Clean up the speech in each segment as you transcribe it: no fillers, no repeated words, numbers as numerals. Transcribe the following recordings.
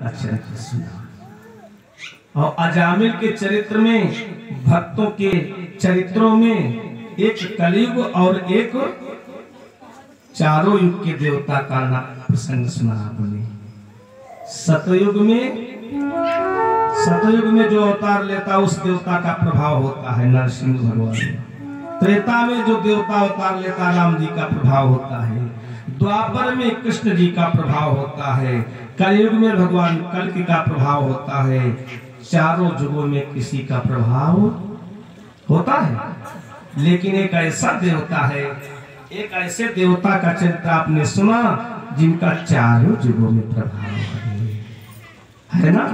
चरित्र सुना। और अजामिल के चरित्र में, भक्तों के चरित्रों में एक कलयुग और एक चारों युग के देवता का प्रसंग सुना आपने। सतयुग में जो अवतार लेता उस देवता का प्रभाव होता है नरसिंह भगवान। त्रेता में जो देवता अवतार लेता राम जी का प्रभाव होता है। द्वापर में कृष्ण जी का प्रभाव होता है। कलयुग में भगवान कल्कि का प्रभाव होता है। चारों युगों में किसी का प्रभाव होता है। लेकिन एक ऐसा देवता है, एक ऐसे देवता का चरित्र आपने सुना जिनका चारों युगों में प्रभाव है ना।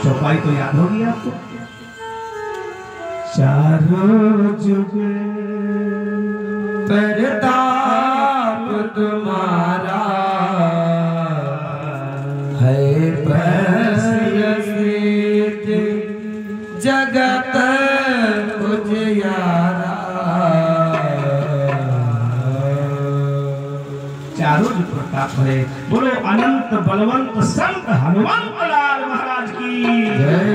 चौपाई तो याद होगी आपको। चारों युग प्रताप तुम्हारा है प्रसिद्ध जगत उजियारा। चारों युग प्रताप है। बोलो अनंत बलवंत संत हनुमंत लाल महाराज की जय।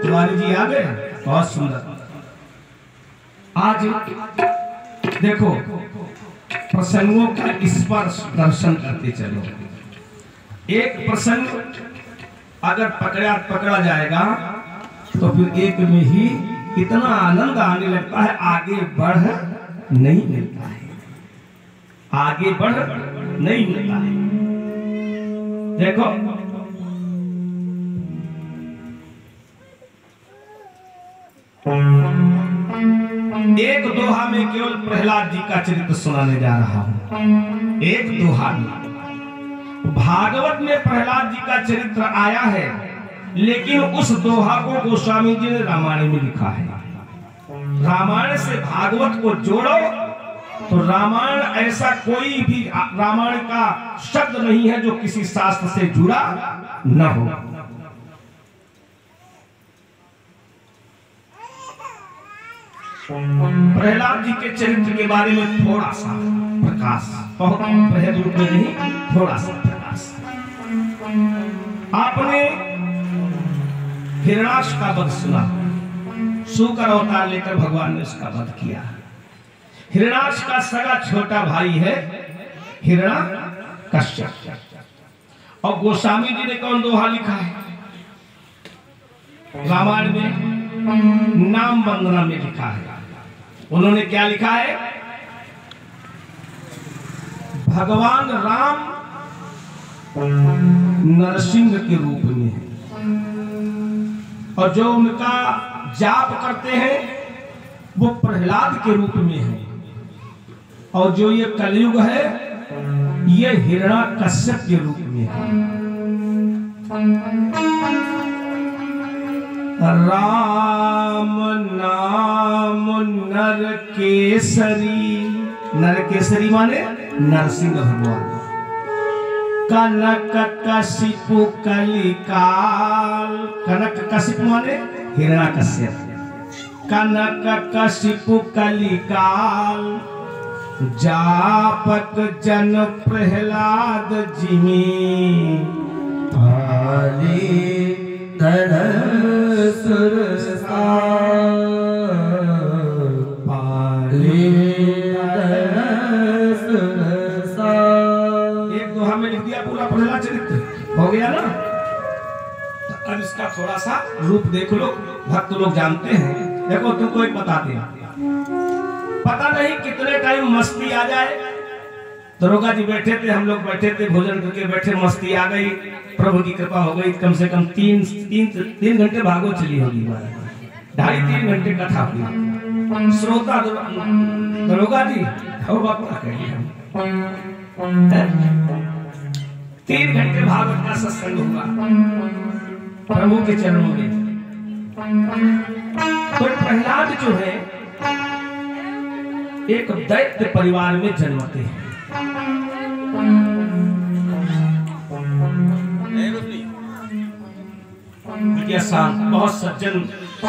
तिवारी जी आ गए, बहुत सुंदर। आज देखो प्रसंगों का स्पर्श दर्शन करते चलो। एक प्रसंग अगर पकड़ा जाएगा तो फिर एक में ही इतना आनंद आने लगता है, आगे बढ़ नहीं मिलता है, आगे बढ़ नहीं मिलता है। देखो एक दोहा में केवल प्रहलाद जी का चरित्र सुनाने जा रहा हूं। एक दोहा में भागवत में प्रहलाद जी का चरित्र आया है, लेकिन उस दोहा को गोस्वामी जी ने रामायण में लिखा है। रामायण से भागवत को जोड़ो तो रामायण ऐसा कोई भी रामायण का शब्द नहीं है जो किसी शास्त्र से जुड़ा न हो। प्रहलाद जी के चरित्र के बारे में थोड़ा सा प्रकाश, बहुत प्रहद रूप में नहीं, थोड़ा सा प्रकाश। आपने हिरण्याक्ष का वध सुना। सूकर अवतार लेकर भगवान ने उसका वध किया। हिरण्याक्ष का सगा छोटा भाई है हिरण्यकश्यप। और गोस्वामी जी ने कौन दोहा लिखा है रामायण में? नाम वंदना में लिखा है। उन्होंने क्या लिखा है? भगवान राम नरसिंह के रूप में है, और जो उनका जाप करते हैं वो प्रहलाद के रूप में है, और जो ये कलयुग है ये हिरण्याकश्यप के रूप में है। राम नाम नरकेसरी, नरकेसरी माने नरसिंह भगवान। कनक कशिपु कलिकाल, कनक कशिपु माने हिरण्याकश्यप। कनक कशिपु कलिकाल जापक जन प्रहलाद जिमी पाली सुरसा पाली सुरसा। एक दोहा में लिख दिया पूरा प्रहलाद चरित्र, हो गया ना। तो अब इसका थोड़ा सा रूप देख लो, भक्त लोग जानते हैं। देखो तुमको एक बताते हैं, पता नहीं कितने टाइम मस्ती आ जाए। दरोगा जी बैठे थे, हम लोग बैठे थे, भोजन करके बैठे, मस्ती आ गई, प्रभु की कृपा हो गई। कम से कम तीन घंटे भागवत चली होगी, 2.5-3 घंटे कथा हुई। श्रोता दरोगा जी और बात कहिए, 3 घंटे भागवत का सत्संग होगा प्रभु के चरणों में। तो प्रहलाद जो है एक दैत्य परिवार में जन्मते हैं। शांत, बहुत सज्जन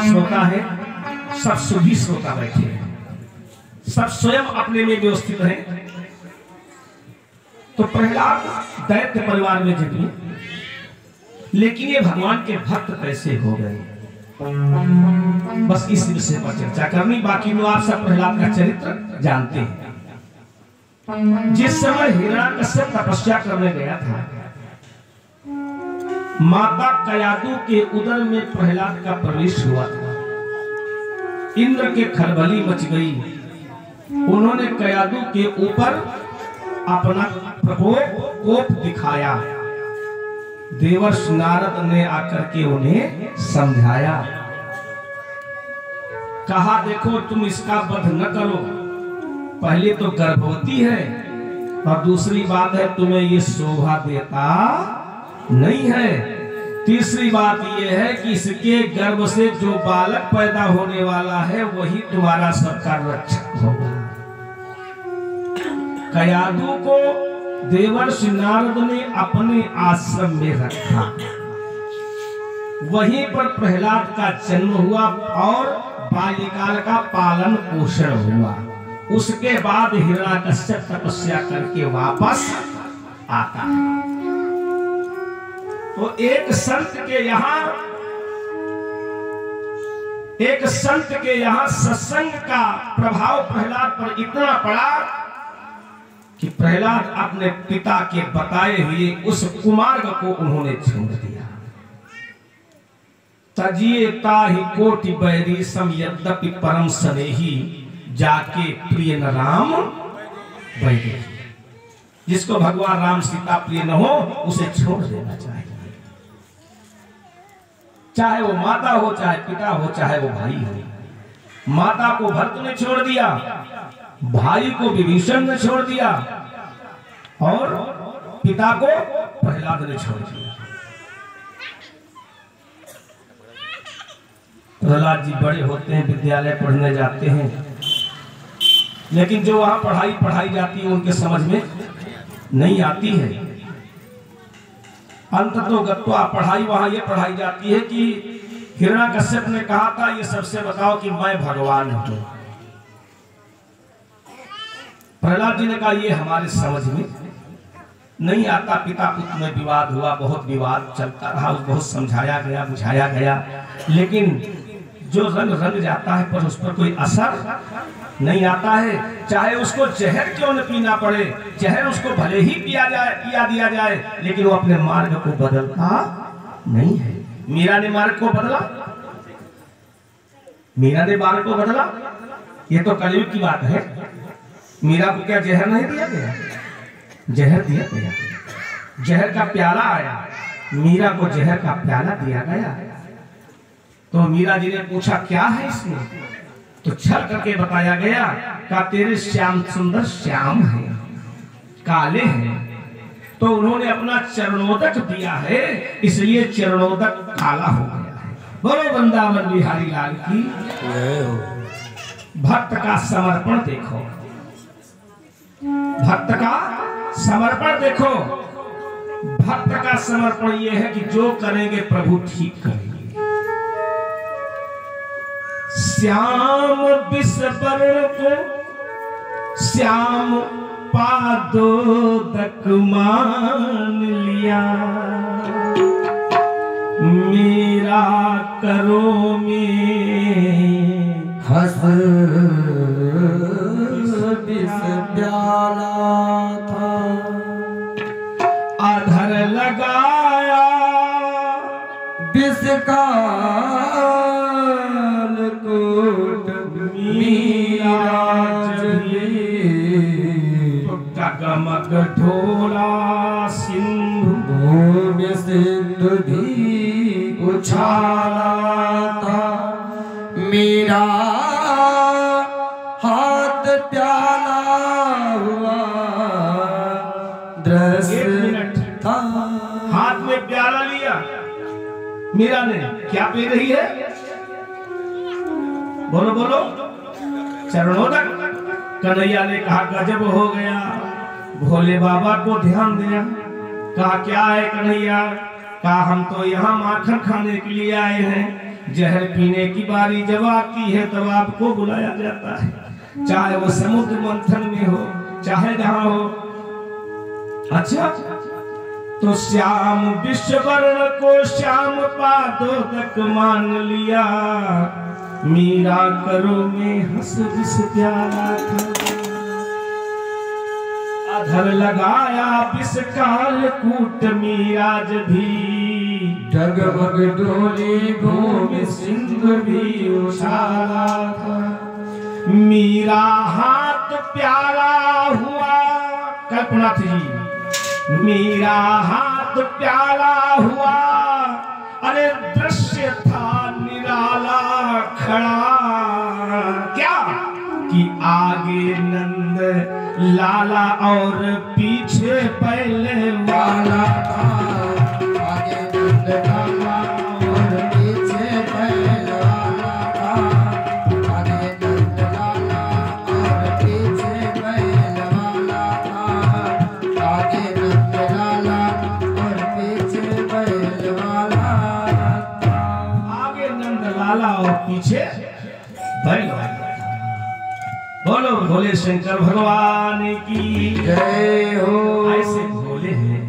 श्रोता है, सब सुधी श्रोता बैठे हैं, सब स्वयं अपने में व्यवस्थित हैं। तो प्रहलाद दैत्य परिवार में जन्मे, लेकिन ये भगवान के भक्त कैसे हो गए, बस इस विषय पर चर्चा करनी। बाकी लोग आप सब प्रहलाद का चरित्र जानते हैं। जिस समय हिरण्याकश्यप तपस्या करने गया था, माता कयादु के उदर में प्रहलाद का प्रवेश हुआ था। इंद्र के खलबली मच गई। उन्होंने कयादु के ऊपर अपना कोप दिखाया। देवर्षि नारद ने आकर के उन्हें समझाया, कहा देखो तुम इसका वध न करो, पहले तो गर्भवती है और दूसरी बात है तुम्हें ये शोभा देता नहीं है, तीसरी बात यह है कि इसके गर्भ से जो बालक पैदा होने वाला है वही तुम्हारा सबका रक्षक होगा। कयादु को देवर्षि नारद ने अपने आश्रम में रखा। वहीं पर प्रहलाद का जन्म हुआ और बाल्यकाल का पालन पोषण हुआ। उसके बाद हिरण्याकश्यप तपस्या करके वापस आता है। तो एक संत के यहाँ सत्संग का प्रभाव प्रहलाद पर इतना पड़ा कि प्रहलाद अपने पिता के बताए हुए उस कुमार्ग को उन्होंने छोड़ दिया। तजिए ताहि कोटि बैरी सम यद्यपि परम स्नेही, जाके प्रिय न राम बैरी। जिसको भगवान राम सीता प्रिय न हो उसे छोड़ देना चाहिए, चाहे वो माता हो, चाहे पिता हो, चाहे वो भाई हो। माता को भरत ने छोड़ दिया, भाई को विभीषण ने छोड़ दिया और पिता को प्रहलाद ने छोड़ दिया। प्रहलाद जी बड़े होते हैं, विद्यालय पढ़ने जाते हैं, लेकिन जो वहां पढ़ाई जाती है उनके समझ में नहीं आती है। अंततो गत्वा पढ़ाई वहां ये पढ़ाई जाती है कि हिरण्याकश्यप ने कहा था ये सबसे बताओ कि मैं भगवान हूं। प्रहलाद जी ने कहा ये हमारे समझ में नहीं आता। पिता पुत्र में विवाद हुआ, बहुत विवाद चलता रहा, बहुत समझाया गया, बुझाया गया, लेकिन जो रंग जाता है पर उस पर कोई असर नहीं आता है। चाहे उसको जहर क्यों न पीना पड़े, जहर उसको भले ही पिया दिया जाए, लेकिन वो अपने मार्ग को बदलता नहीं है। मीरा ने मार्ग को बदला, ये तो कलयुग की बात है। मीरा को क्या जहर नहीं दिया गया? जहर दिया गया। जहर का प्याला आया, मीरा को जहर का प्याला दिया गया। तो मीरा जी ने पूछा क्या है इसमें, तो छल करके बताया गया कि तेरे श्याम सुंदर श्याम हैं, काले हैं, तो उन्होंने अपना चरणोदक दिया है, इसलिए चरणोदक काला हो गया है। बोलो वृंदावन बिहारी लाल की। भक्त का समर्पण देखो, भक्त का समर्पण देखो। भक्त का समर्पण यह है कि जो करेंगे प्रभु ठीक करेंगे। श्याम विषवर्ण को श्याम पादोदक मान लिया, मेरा करो में हंस विष प्याला था, अधर लगाया विष का गमग ढोला सिंधु, भूमि सिंधु भी उछाला था, मेरा हाथ प्याला हुआ दृश्य था। हाथ में प्याला लिया मीरा ने, क्या पी रही है? बोलो बोलो, चरणोदक। कन्हैया ने कहा गजब हो गया, भोले बाबा को ध्यान दिया। कहा क्या है कन्हैया? कहा हम तो यहाँ माखन खाने के लिए आए हैं, जहर पीने की बारी जब आती है तब आपको बुलाया जाता है, चाहे वो समुद्र मंथन में हो, चाहे जहाँ हो। अच्छा तो श्याम विश्ववर्ण को श्याम पादोदक मान लिया। मीरा करो में हंस विष प्याला था। अधर लगाया विषकाल कूट मीराज भी। जगमग डोली भूमि सिंधु भी उछाला था। मीरा हाथ प्यारा हुआ। कल्पनाथ जी, मीरा हाथ प्यारा हुआ। अरे दृश्य था निराला खड़ा। क्या कि आगे नंद लाला और पीछे पहले वाला था। आगे नंद लाला और पीछे पहले वाला था। आगे नंद लाला और पीछे पहले वाला था। आगे नंद लाला और पीछे पहले वाला था। आगे नंद लाला और पीछे बैल वाला। बोलो भोले शंकर भगवान की जय हो। ऐसे भोले हैं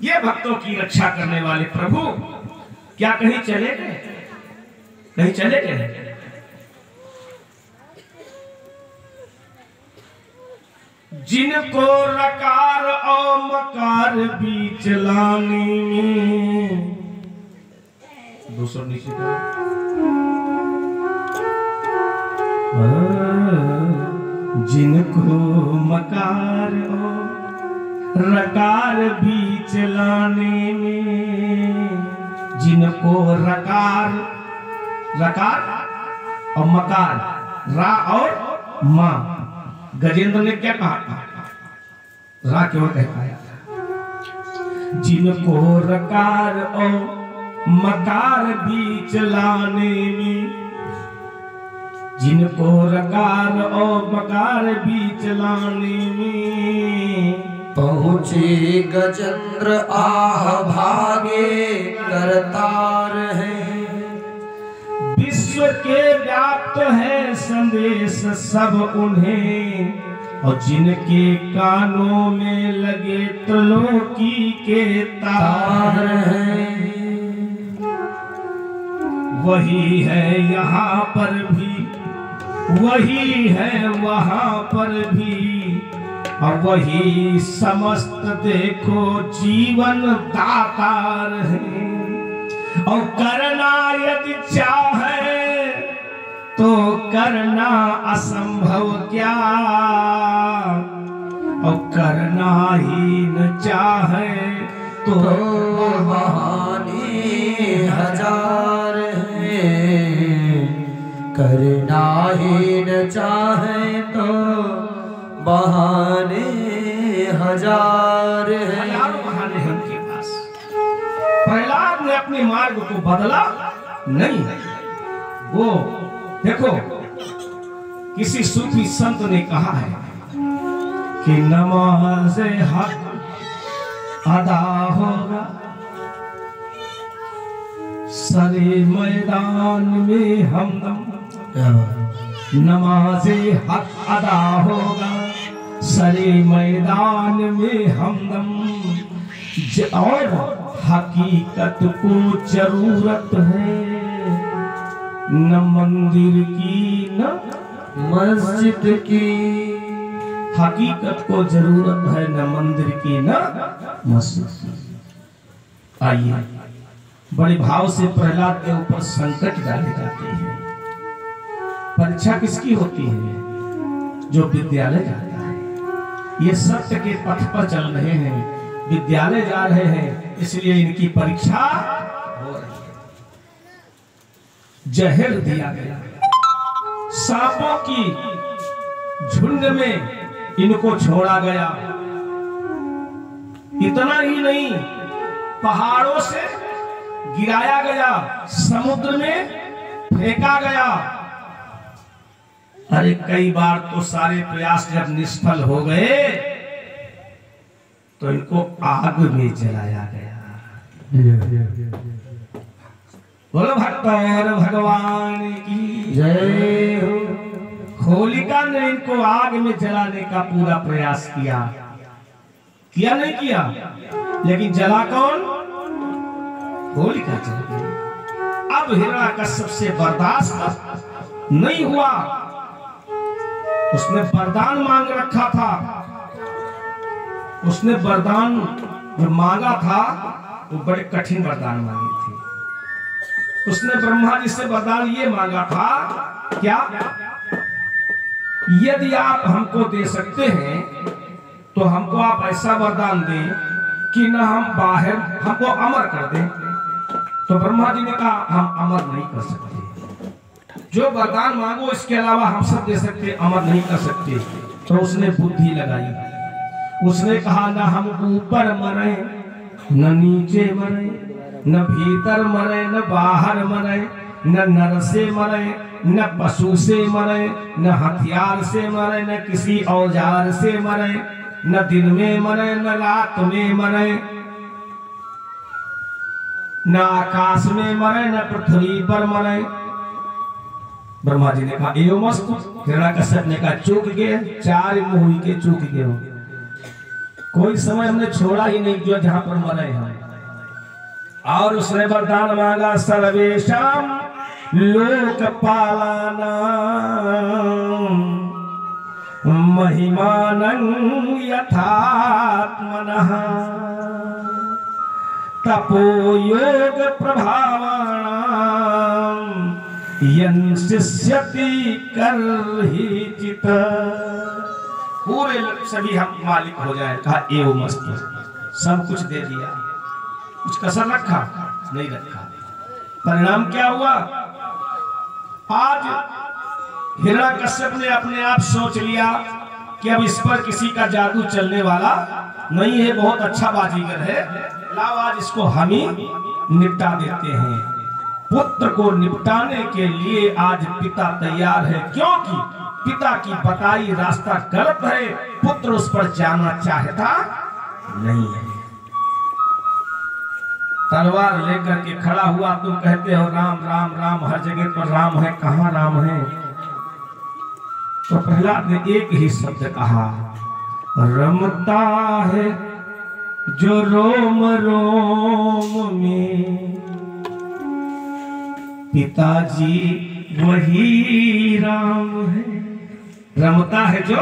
ये भक्तों की रक्षा करने वाले प्रभु। क्या कहीं चले गए? कहीं चले गए? जिनको रकार और मकार बीच लाने में। दूसरा नीचे करो। जिनको मकार और रकार बीच लाने में। जिनको रकार और मकार, रा और मां। गजेंद्र ने क्या कहा? रा क्यों कहता है? जिनको रकार और मकार बीच लाने में। जिनको रकार और मकार बीच लाने में। पहुँचे गजेंद्र आह भागे करतार है। विश्व के व्याप्त है संदेश सब उन्हें। और जिनके कानों में लगे त्रिलोकी के तार हैं। वही है यहाँ पर भी, वही है वहां पर भी। और वही समस्त देखो जीवन दातार है। और करना यदि चाहे तो करना असंभव क्या। और करना ही न चाहे तो बहाने हजार हैं। करना ही न चाहे तो बहाने हजार हैं। हजारों बहाने हैं उनके पास। प्रहलाद ने अपने मार्ग को बदला नहीं। वो देखो किसी सूफी संत ने कहा है कि नमाज हक अदा होगा सरे मैदान में हमदम। नमाज हक अदा होगा सरे मैदान में हमदम। और हकीकत को जरूरत है न मंदिर की न मस्जिद की। हकीकत को जरूरत है न मंदिर की न मस्जिद की। आइए बड़े भाव से प्रहलाद के ऊपर संकट डाले जाते हैं। परीक्षा किसकी होती है? जो विद्यालय जाता है। ये सत्य के पथ पर चल रहे हैं, विद्यालय जा रहे हैं, इसलिए इनकी परीक्षा हो रही है। जहर दिया गया। सांपों की झुंड में इनको छोड़ा गया। इतना ही नहीं, पहाड़ों से गिराया गया, समुद्र में फेंका गया। अरे कई बार तो सारे प्रयास जब निष्फल हो गए तो इनको आग में जलाया गया। बोलो भक्त और भगवान की जय हो। होलिका ने इनको आग में जलाने का पूरा प्रयास किया, किया नहीं किया, लेकिन जला कौन? होलिका जल गई। अब हिरण्यकश्यप से बर्दाश्त नहीं हुआ, उसने वरदान मांग रखा था। उसने वरदान जो मांगा था वो बड़े कठिन वरदान मांगे थे। उसने ब्रह्मा जी से वरदान ये मांगा था, क्या? यदि आप हमको दे सकते हैं तो हमको आप ऐसा वरदान दें कि न हम बाहर, हमको अमर कर दें। तो ब्रह्मा जी ने कहा हम अमर नहीं कर सकते, जो वरदान मांगो इसके अलावा हम सब दे सकते, अमर नहीं कर सकते। तो उसने बुद्धि लगाई, उसने कहा ना हम ऊपर मरे न नीचे मरे, न भीतर मरे न बाहर मरे, न नर से मरे न पशु से मरे, न हथियार से मरे, न किसी औजार से मरे, न दिन में मरे न रात में मरे, न आकाश में मरे न पृथ्वी पर मरे। ब्रह्मा जी ने कहा एवमस्तु। हिरण्यकश्यप ने कहा चूक गए, 4 मुंह के चूक गए हो, कोई समय हमने छोड़ा ही नहीं जो जहां पर मरे हम। और उसने वरदान मांगा सर्वेशम लोकपालानां महिमानं यथात्मनः तपोयोग प्रभावाणां यंशिष्यति कर्हिचित्। पूरे सभी हम मालिक हो जाए। कहा एवं मस्तु, सब कुछ दे दिया, कुछ कसर रखा नहीं रखा। परिणाम क्या हुआ? आज हिरण्यकश्यप ने अपने आप सोच लिया कि अब इस पर किसी का जादू चलने वाला नहीं है, बहुत अच्छा बाजीगर है, लाओ आज इसको हम ही निपटा देते हैं। पुत्र को निपटाने के लिए आज पिता तैयार है, क्योंकि पिता की बताई रास्ता गलत है, पुत्र उस पर जाना चाहता नहीं है। तलवार लेकर के खड़ा हुआ, तुम कहते हो राम राम राम, हर जगह पर राम है, कहाँ राम है? तो प्रहलाद ने एक ही शब्द कहा, रमता है जो रोम रोम में, पिताजी वही राम है। रमता है जो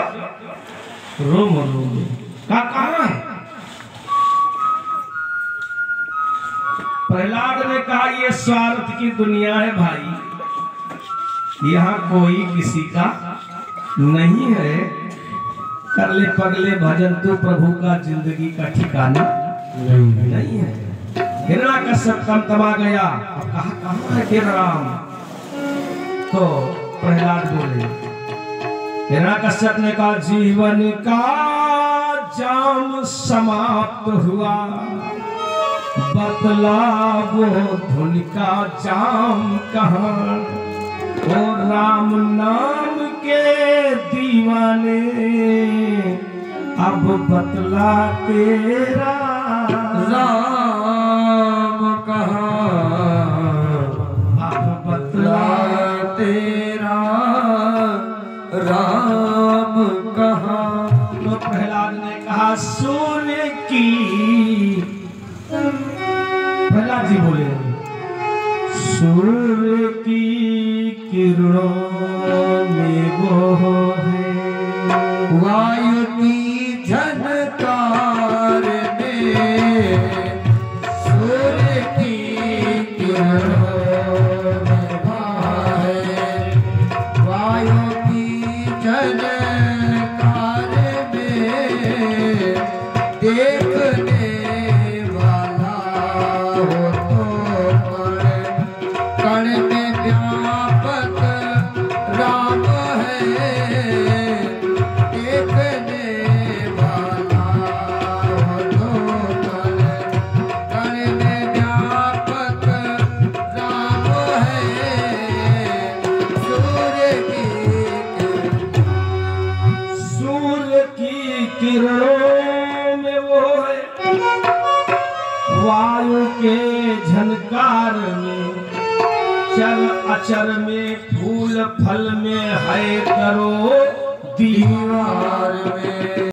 रोम रोम में, कहाँ है? प्रहलाद ने कहा ये स्वार्थ की दुनिया है भाई, यहाँ कोई किसी का नहीं है। कर ले पगले भजन तो प्रभु का जिंदगी का ठिकाना नहीं है। हिरण्यकश्यप तमा गया, अब कहाँ है फिर राम? तो प्रहलाद बोले, हिरण्यकश्यप ने कहा जीवन का जाम समाप्त हुआ, बतला वो धुन का जाम कहाँ? और राम नाम के दीवाने अब बतला तेरा राम कहाँ? अब बतला तेरा राम कहाँ? तो प्रहलाद ने कहा सूर्य की, प्रहलाद जी बोले सूर्य की किरणों में वो है, वायु की झनकार में, सूर्य की किरणों में है, वायु की झनकार में, देखने वाला हो तो कण में व्यापक राम है, देखने वाला हो तो कण में व्यापक राम है, सूर्य की किरणों में वो है, वायु के झनकार में, चल अचर में, फूल फल में है, करो दीवार में।